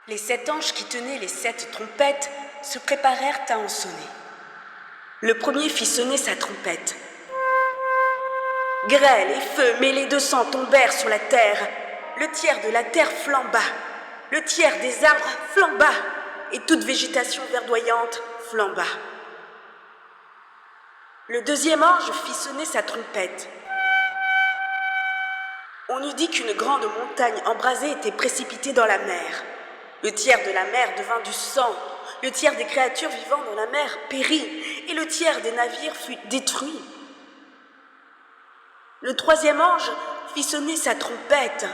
Les 7 anges qui tenaient les 7 trompettes se préparèrent à en sonner. Le premier fit sonner sa trompette. Grêle et feu mêlés de sang tombèrent sur la terre. Le tiers de la terre flamba, le tiers des arbres flamba, et toute végétation verdoyante flamba. Le deuxième ange fit sonner sa trompette. On eût dit qu'une grande montagne embrasée était précipitée dans la mer. Le tiers de la mer devint du sang, le tiers des créatures vivant dans la mer périt, et le tiers des navires fut détruit. Le troisième ange fit sonner sa trompette.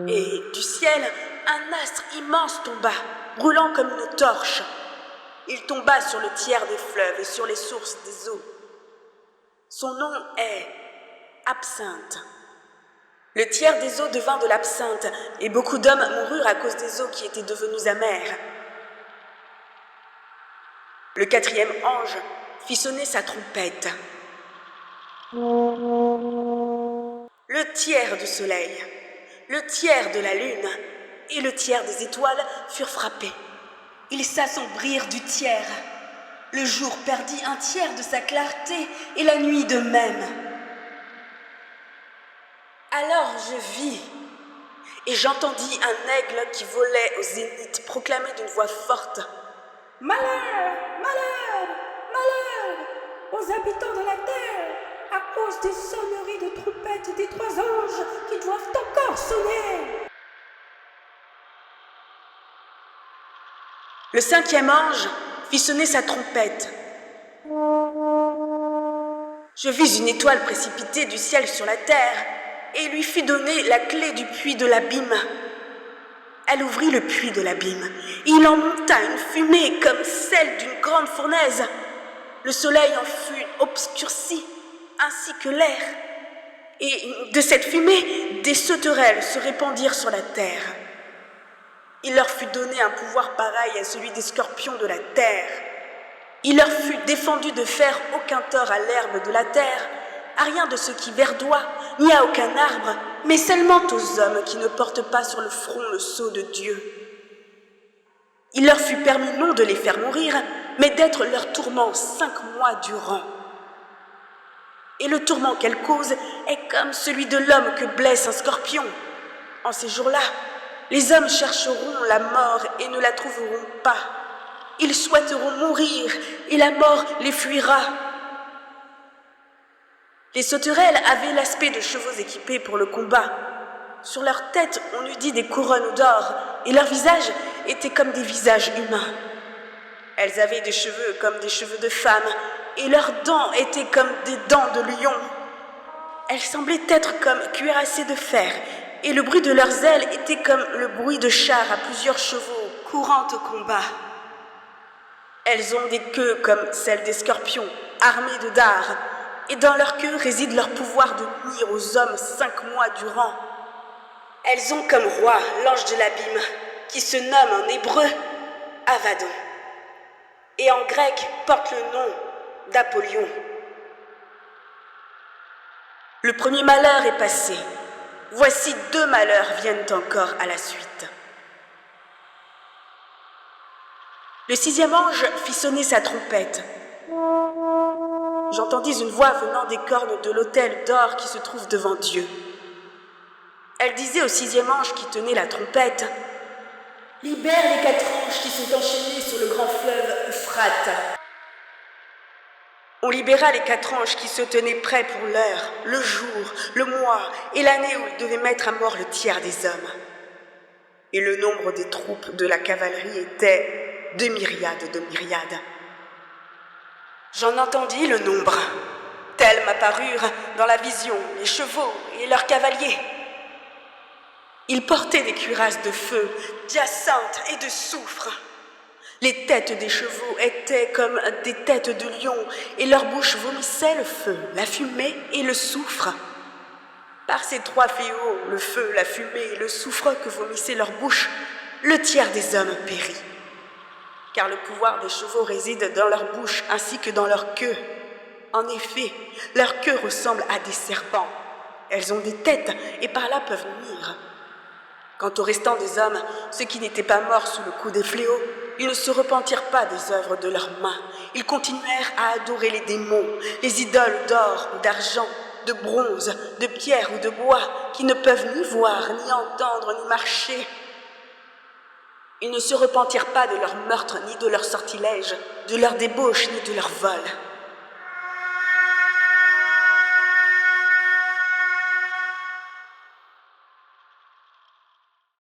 Et du ciel, un astre immense tomba, brûlant comme une torche. Il tomba sur le tiers des fleuves et sur les sources des eaux. Son nom est Absinthe. Le tiers des eaux devint de l'absinthe, et beaucoup d'hommes moururent à cause des eaux qui étaient devenues amères. Le quatrième ange fit sonner sa trompette. Le tiers du soleil, le tiers de la lune et le tiers des étoiles furent frappés. Ils s'assombrirent du tiers. Le jour perdit un tiers de sa clarté et la nuit de même. Alors je vis et j'entendis un aigle qui volait au zénith proclamer d'une voix forte: Malheur, malheur, malheur aux habitants de la terre à cause des sonneries de trompettes des 3 anges qui doivent encore sonner. Le cinquième ange fit sonner sa trompette. Je vis une étoile précipitée du ciel sur la terre, et il lui fut donné la clé du puits de l'abîme. Elle ouvrit le puits de l'abîme, et il en monta une fumée comme celle d'une grande fournaise. Le soleil en fut obscurci, ainsi que l'air. Et de cette fumée, des sauterelles se répandirent sur la terre. Il leur fut donné un pouvoir pareil à celui des scorpions de la terre. Il leur fut défendu de faire aucun tort à l'herbe de la terre, à rien de ce qui verdoie, ni à aucun arbre, mais seulement aux hommes qui ne portent pas sur le front le sceau de Dieu. Il leur fut permis non de les faire mourir, mais d'être leur tourment 5 mois durant. Et le tourment qu'elle cause est comme celui de l'homme que blesse un scorpion. En ces jours-là, les hommes chercheront la mort et ne la trouveront pas. Ils souhaiteront mourir et la mort les fuira. Les sauterelles avaient l'aspect de chevaux équipés pour le combat. Sur leurs têtes, on eût dit des couronnes d'or, et leurs visages étaient comme des visages humains. Elles avaient des cheveux comme des cheveux de femmes, et leurs dents étaient comme des dents de lion. Elles semblaient être comme cuirassées de fer, et le bruit de leurs ailes était comme le bruit de chars à plusieurs chevaux courant au combat. Elles ont des queues comme celles des scorpions, armées de dards, et dans leur queue réside leur pouvoir de nuire aux hommes 5 mois durant. Elles ont comme roi l'ange de l'abîme, qui se nomme en hébreu Avadon, et en grec porte le nom d'Apollyon. Le premier malheur est passé. Voici 2 malheurs viennent encore à la suite. Le 6e ange fit sonner sa trompette. J'entendis une voix venant des cornes de l'autel d'or qui se trouve devant Dieu. Elle disait au 6e ange qui tenait la trompette: Libère les 4 anges qui sont enchaînés sur le grand fleuve Euphrate. On libéra les 4 anges qui se tenaient prêts pour l'heure, le jour, le mois et l'année où ils devaient mettre à mort le tiers des hommes. Et le nombre des troupes de la cavalerie était 2 myriades de myriades. J'en entendis le nombre. Tels m'apparurent dans la vision les chevaux et leurs cavaliers. Ils portaient des cuirasses de feu, d'hyacinthe et de soufre. Les têtes des chevaux étaient comme des têtes de lions, et leurs bouches vomissaient le feu, la fumée et le soufre. Par ces 3 fléaux, le feu, la fumée et le soufre que vomissaient leurs bouches, le tiers des hommes périt. Car le pouvoir des chevaux réside dans leur bouche ainsi que dans leur queue. En effet, leurs queues ressemblent à des serpents. Elles ont des têtes et par là peuvent nuire. Quant au restant des hommes, ceux qui n'étaient pas morts sous le coup des fléaux, ils ne se repentirent pas des œuvres de leurs mains. Ils continuèrent à adorer les démons, les idoles d'or ou d'argent, de bronze, de pierre ou de bois, qui ne peuvent ni voir, ni entendre, ni marcher. Ils ne se repentirent pas de leurs meurtres, ni de leurs sortilèges, de leurs débauches, ni de leurs vols.